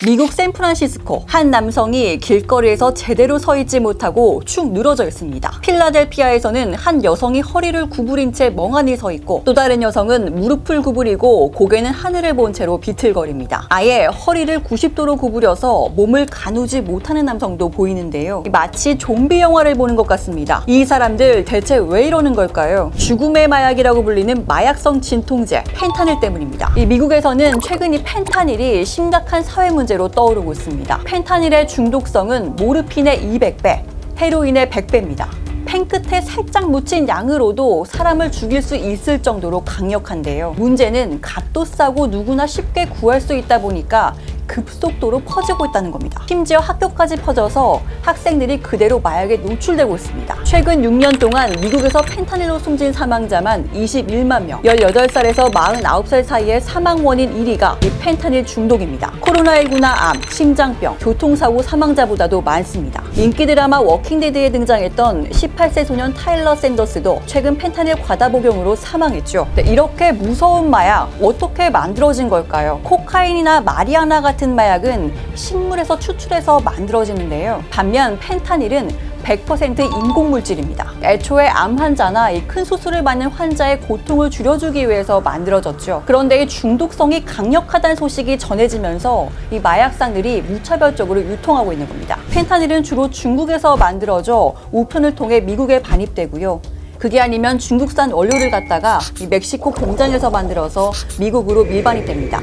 미국 샌프란시스코 한 남성이 길거리에서 제대로 서 있지 못하고 축 늘어져 있습니다. 필라델피아에서는 한 여성이 허리를 구부린 채 멍하니 서 있고 또 다른 여성은 무릎을 구부리고 고개는 하늘을 본 채로 비틀거립니다. 아예 허리를 90도로 구부려서 몸을 가누지 못하는 남성도 보이는데요. 마치 좀비 영화를 보는 것 같습니다. 이 사람들 대체 왜 이러는 걸까요? 죽음의 마약이라고 불리는 마약성 진통제 펜타닐 때문입니다. 미국에서는 최근 이 펜타닐이 심각한 사회 문제로 떠오르고 있습니다. 펜타닐의 중독성은 모르핀의 200배, 헤로인의 100배입니다. 펜 끝에 살짝 묻힌 양으로도 사람을 죽일 수 있을 정도로 강력한데요. 문제는 값도 싸고 누구나 쉽게 구할 수 있다 보니까 급속도로 퍼지고 있다는 겁니다. 심지어 학교까지 퍼져서 학생들이 그대로 마약에 노출되고 있습니다. 최근 6년 동안 미국에서 펜타닐로 숨진 사망자만 21만 명, 18살에서 49살 사이의 사망 원인 1위가 이 펜타닐 중독입니다. 코로나19나 암, 심장병, 교통사고 사망자보다도 많습니다. 인기 드라마 워킹데드에 등장했던 18세 소년 타일러 샌더스도 최근 펜타닐 과다 복용으로 사망했죠. 이렇게 무서운 마약 어떻게 만들어진 걸까요? 코카인이나 마리아나 같은 마약은 식물에서 추출해서 만들어지는데요. 반면 펜타닐은 100% 인공물질입니다. 애초에 암 환자나 이 큰 수술을 받는 환자의 고통을 줄여주기 위해서 만들어졌죠. 그런데 이 중독성이 강력하다는 소식이 전해지면서 이 마약상들이 무차별적으로 유통하고 있는 겁니다. 펜타닐은 주로 중국에서 만들어져 우편을 통해 미국에 반입되고요. 그게 아니면 중국산 원료를 갖다가 이 멕시코 공장에서 만들어서 미국으로 밀반입됩니다.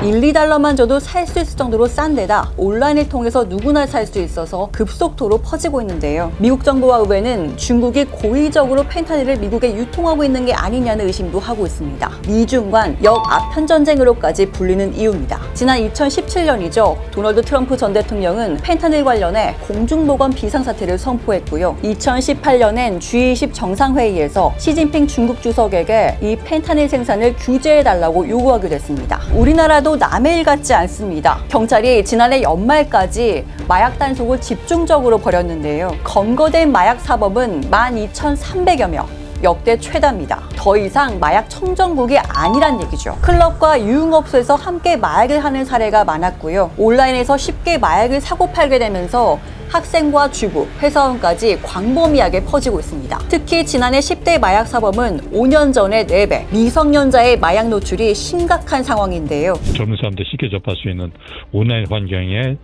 1, 2달러만 줘도 살 수 있을 정도로 싼 데다 온라인을 통해서 누구나 살 수 있어서 급속도로 퍼지고 있는데요. 미국 정부와 의회는 중국이 고의적으로 펜타닐을 미국에 유통하고 있는 게 아니냐는 의심도 하고 있습니다. 미중 간 역아편 전쟁으로까지 불리는 이유입니다. 지난 2017년이죠. 도널드 트럼프 전 대통령은 펜타닐 관련해 공중보건 비상사태를 선포했고요. 2018년엔 G20 정상회의에서 시진핑 중국 주석에게 이 펜타닐 생산을 규제해달라고 요구하기도 했습니다. 우리나라도 남의 일 같지 않습니다. 경찰이 지난해 연말까지 마약 단속을 집중적으로 벌였는데요. 검거된 마약 사범은 12,300여 명. 역대 최다입니다. 더 이상 마약 청정국이 아니란 얘기죠. 클럽과 유흥업소에서 함께 마약을 하는 사례가 많았고요. 온라인에서 쉽게 마약을 사고 팔게 되면서 학생과 주부, 회사원까지 광범위하게 퍼지고 있습니다. 특히 지난해 10대 마약 사범은 5년 전의 4배, 미성년자의 마약 노출이 심각한 상황인데요. 젊은 사람들 쉽게 접할 수 있는 온라인 환경에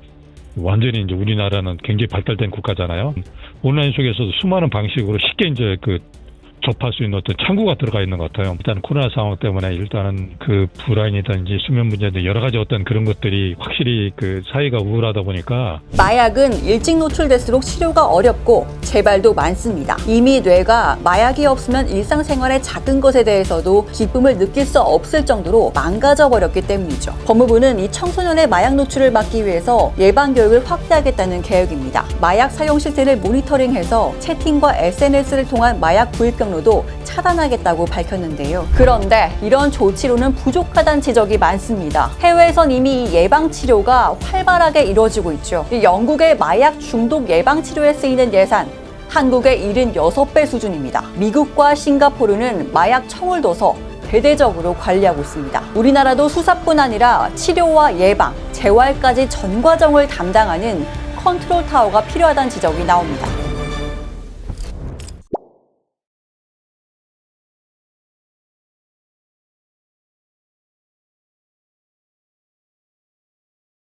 완전히 이제 우리나라는 굉장히 발달된 국가잖아요. 온라인 속에서도 수많은 방식으로 쉽게 이제 접할 수 있는 어떤 창구가 들어가 있는 것 같아요. 일단 코로나 상황 때문에 일단은 불안이든지 수면 문제든 여러 가지 어떤 그런 것들이 확실히 사회가 우울하다 보니까 마약은 일찍 노출될수록 치료가 어렵고 재발도 많습니다. 이미 뇌가 마약이 없으면 일상생활의 작은 것에 대해서도 기쁨을 느낄 수 없을 정도로 망가져 버렸기 때문이죠. 법무부는 이 청소년의 마약 노출을 막기 위해서 예방 교육을 확대하겠다는 계획입니다. 마약 사용 실태를 모니터링해서 채팅과 SNS를 통한 마약 구입 경로도 차단하겠다고 밝혔는데요. 그런데 이런 조치로는 부족하다는 지적이 많습니다. 해외에선 이미 이 예방 치료가 활발하게 이루어지고 있죠. 영국의 마약 중독 예방 치료에 쓰이는 예산 한국의 76배 수준입니다. 미국과 싱가포르는 마약 청을 둬서 대대적으로 관리하고 있습니다. 우리나라도 수사뿐 아니라 치료와 예방, 재활까지 전 과정을 담당하는 컨트롤 타워가 필요하다는 지적이 나옵니다.